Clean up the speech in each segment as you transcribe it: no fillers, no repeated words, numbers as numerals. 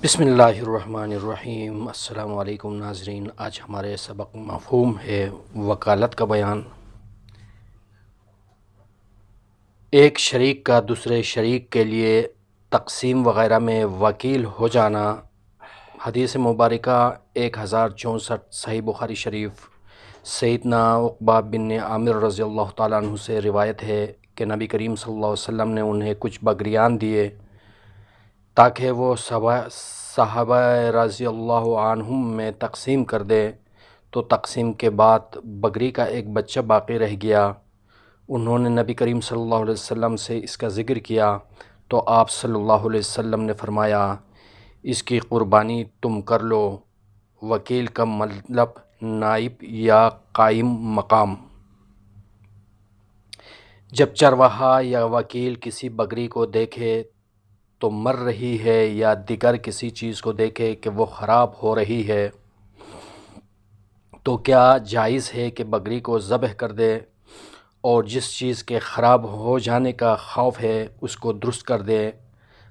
بسم اللہ الرحمن الرحیم۔ السلام علیکم ناظرین، آج ہمارے سبق مفہوم ہے وکالت کا بیان۔ ایک شریک کا دوسرے شریک کے لیے تقسیم وغیرہ میں وکیل ہو جانا۔ حدیث مبارکہ 1064 صحیح بخاری شریف۔ سیدنا عقبہ بن عامر رضی اللہ تعالیٰ عنہ سے روایت ہے کہ نبی کریم صلی اللہ علیہ وسلم نے انہیں کچھ بکریان دیے تاکہ وہ صحابہ رضی اللہ عنہم میں تقسیم کر دے، تو تقسیم کے بعد بکری کا ایک بچہ باقی رہ گیا۔ انہوں نے نبی کریم صلی اللہ علیہ وسلم سے اس کا ذکر کیا تو آپ صلی اللہ علیہ وسلم نے فرمایا، اس کی قربانی تم کر لو۔ وکیل کا مطلب نائب یا قائم مقام۔ جب چرواہا یا وکیل کسی بکری کو دیکھے تو مر رہی ہے یا دیگر کسی چیز کو دیکھے کہ وہ خراب ہو رہی ہے تو کیا جائز ہے کہ بکری کو ذبح کر دے، اور جس چیز کے خراب ہو جانے کا خوف ہے اس کو درست کر دے۔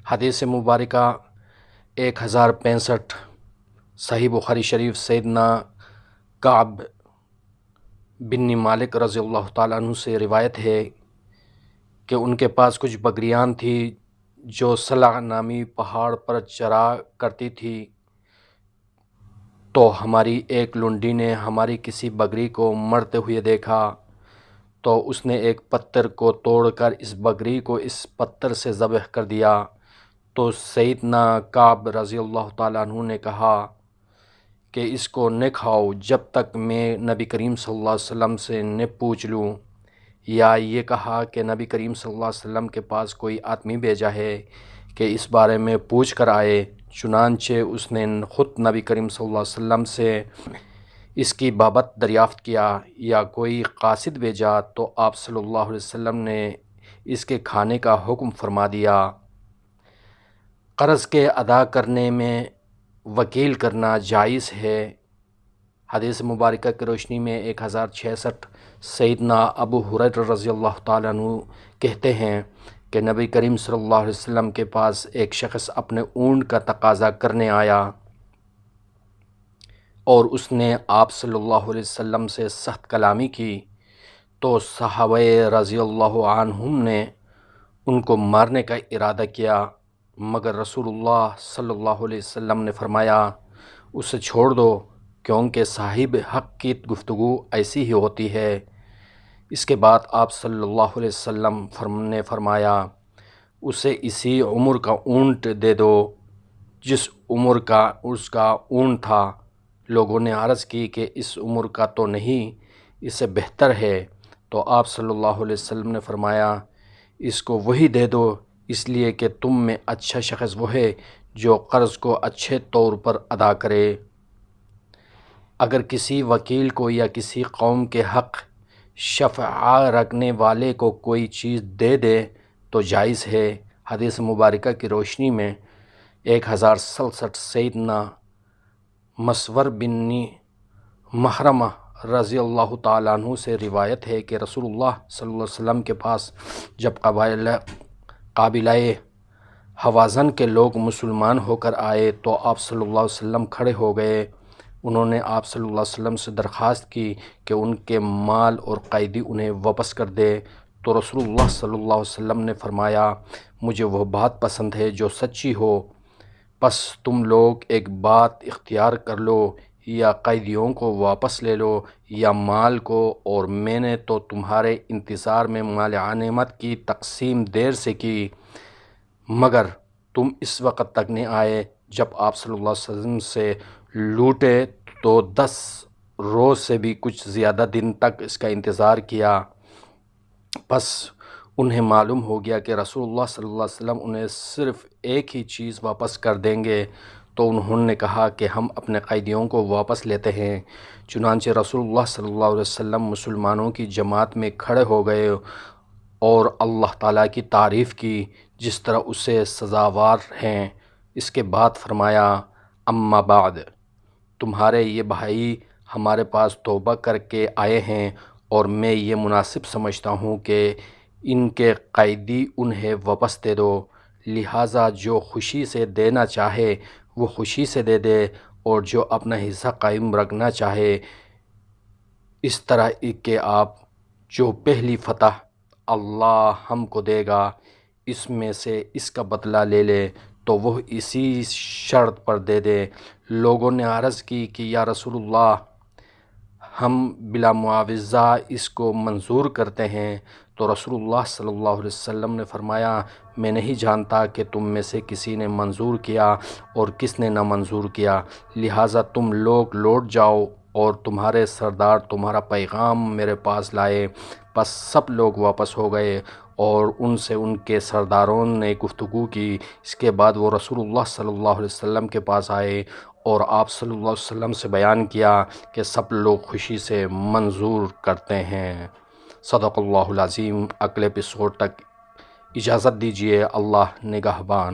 حدیث مبارکہ 1065 صحیح بخاری شریف۔ سیدنا کعب بن مالک رضی اللہ تعالیٰ عنہ سے روایت ہے کہ ان کے پاس کچھ بکریان تھی جو صلع نامی پہاڑ پر چرا کرتی تھی، تو ہماری ایک لونڈی نے ہماری کسی بکری کو مرتے ہوئے دیکھا تو اس نے ایک پتھر کو توڑ کر اس بکری کو اس پتھر سے ذبح کر دیا۔ تو سیدنا کعب رضی اللہ تعالیٰ عنہ نے کہا کہ اس کو نہ کھاؤ جب تک میں نبی کریم صلی اللہ علیہ وسلم سے نہ پوچھ لوں، یا یہ کہا کہ نبی کریم صلی اللہ علیہ وسلم کے پاس کوئی آدمی بھیجا ہے کہ اس بارے میں پوچھ کر آئے۔ چنانچہ اس نے خود نبی کریم صلی اللہ علیہ وسلم سے اس کی بابت دریافت کیا، یا کوئی قاصد بھیجا تو آپ صلی اللہ علیہ وسلم نے اس کے کھانے کا حکم فرما دیا۔ قرض کے ادا کرنے میں وکیل کرنا جائز ہے۔ حدیث مبارکہ کی روشنی میں 1066 سیدنا ابو ہریرہ رضی اللہ تعالیٰ عنہ کہتے ہیں کہ نبی کریم صلی اللہ علیہ وسلم کے پاس ایک شخص اپنے اونٹ کا تقاضا کرنے آیا اور اس نے آپ صلی اللہ علیہ وسلم سے سخت کلامی کی، تو صحابہ رضی اللہ عنہم نے ان کو مارنے کا ارادہ کیا، مگر رسول اللہ صلی اللہ علیہ وسلم نے فرمایا، اسے چھوڑ دو، کیونکہ صاحب حق کی گفتگو ایسی ہی ہوتی ہے۔ اس کے بعد آپ صلی اللہ علیہ وسلم نے فرمایا، اسے اسی عمر کا اونٹ دے دو جس عمر کا اس کا اونٹ تھا۔ لوگوں نے عرض کی کہ اس عمر کا تو نہیں، اس سے بہتر ہے، تو آپ صلی اللہ علیہ وسلم نے فرمایا، اس کو وہی دے دو، اس لیے کہ تم میں اچھا شخص وہ ہے جو قرض کو اچھے طور پر ادا کرے۔ اگر کسی وکیل کو یا کسی قوم کے حق شفعہ رکھنے والے کو کوئی چیز دے دے تو جائز ہے۔ حدیث مبارکہ کی روشنی میں 1067 سیدنا مسور بن مخرمہ رضی اللہ تعالیٰ عنہ سے روایت ہے کہ رسول اللہ صلی اللہ علیہ وسلم کے پاس جب قبیلہ حوازن کے لوگ مسلمان ہو کر آئے تو آپ صلی اللہ علیہ وسلم کھڑے ہو گئے۔ انہوں نے آپ صلی اللہ علیہ وسلم سے درخواست کی کہ ان کے مال اور قیدی انہیں واپس کر دے، تو رسول اللہ صلی اللہ علیہ وسلم نے فرمایا، مجھے وہ بات پسند ہے جو سچی ہو، پس تم لوگ ایک بات اختیار کر لو، یا قیدیوں کو واپس لے لو یا مال کو، اور میں نے تو تمہارے انتظار میں مال غنیمت کی تقسیم دیر سے کی، مگر تم اس وقت تک نہیں آئے جب آپ صلی اللہ علیہ وسلم سے لوٹے، تو 10 روز سے بھی کچھ زیادہ دن تک اس کا انتظار کیا۔ پس انہیں معلوم ہو گیا کہ رسول اللہ صلی اللہ علیہ وسلم انہیں صرف ایک ہی چیز واپس کر دیں گے، تو انہوں نے کہا کہ ہم اپنے قیدیوں کو واپس لیتے ہیں۔ چنانچہ رسول اللہ صلی اللہ علیہ وسلم مسلمانوں کی جماعت میں کھڑے ہو گئے اور اللہ تعالیٰ کی تعریف کی جس طرح اسے سزاوار ہیں۔ اس کے بعد فرمایا، اما بعد، تمہارے یہ بھائی ہمارے پاس توبہ کر کے آئے ہیں، اور میں یہ مناسب سمجھتا ہوں کہ ان کے قیدی انہیں واپس دے دو، لہٰذا جو خوشی سے دینا چاہے وہ خوشی سے دے دے، اور جو اپنا حصہ قائم رکھنا چاہے اس طرح کہ آپ جو پہلی فتح اللہ ہم کو دے گا اس میں سے اس کا بدلہ لے لے، تو وہ اسی شرط پر دے دے۔ لوگوں نے عرض کی کہ یا رسول اللہ، ہم بلا معاوضہ اس کو منظور کرتے ہیں، تو رسول اللہ صلی اللہ علیہ وسلم نے فرمایا میں نہیں جانتا کہ تم میں سے کسی نے منظور کیا اور کس نے نہ منظور کیا، لہٰذا تم لوگ لوٹ جاؤ اور تمہارے سردار تمہارا پیغام میرے پاس لائے۔ بس سب لوگ واپس ہو گئے اور ان سے ان کے سرداروں نے گفتگو کی۔ اس کے بعد وہ رسول اللہ صلی اللہ علیہ وسلم کے پاس آئے اور آپ صلی اللہ علیہ وسلم سے بیان کیا کہ سب لوگ خوشی سے منظور کرتے ہیں۔ صدق اللہ العظیم۔ اگلے ایپیسوڈ تک اجازت دیجیے۔ اللہ نگہبان۔